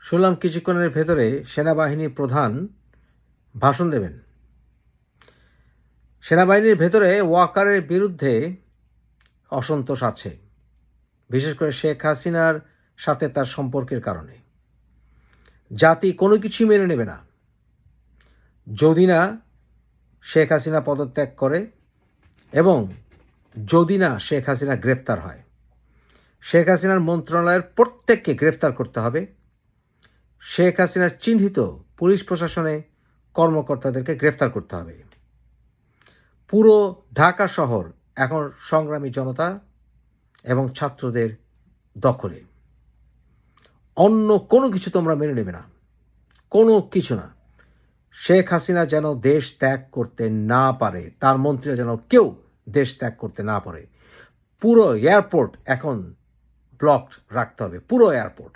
শুনলাম কিছুক্ষণের ভেতরে সেনাবাহিনী প্রধান ভাষণ দেবেন। সেনাবাহিনীর ভেতরে ওয়াকারের বিরুদ্ধে অসন্তোষ আছে, বিশেষ করে শেখ হাসিনার সাথে তার সম্পর্কের কারণে। জাতি কোনো কিছুই মেনে নেবে না যদি না শেখ হাসিনা পদত্যাগ করে এবং যদি না শেখ হাসিনা গ্রেফতার হয়। শেখ হাসিনার মন্ত্রণালয়ের প্রত্যেককে গ্রেফতার করতে হবে। শেখ হাসিনার চিহ্নিত পুলিশ প্রশাসনে কর্মকর্তাদেরকে গ্রেফতার করতে হবে। পুরো ঢাকা শহর এখন সংগ্রামী জনতা এবং ছাত্রদের দখলে। অন্য কোনো কিছু তোমরা মেনে নেবে না, কোনো কিছু না। শেখ হাসিনা যেন দেশ ত্যাগ করতে না পারে, তার মন্ত্রীরা যেন কেউ দেশ ত্যাগ করতে না পারে। পুরো এয়ারপোর্ট এখন ব্লকড রাখতে হবে, পুরো এয়ারপোর্ট।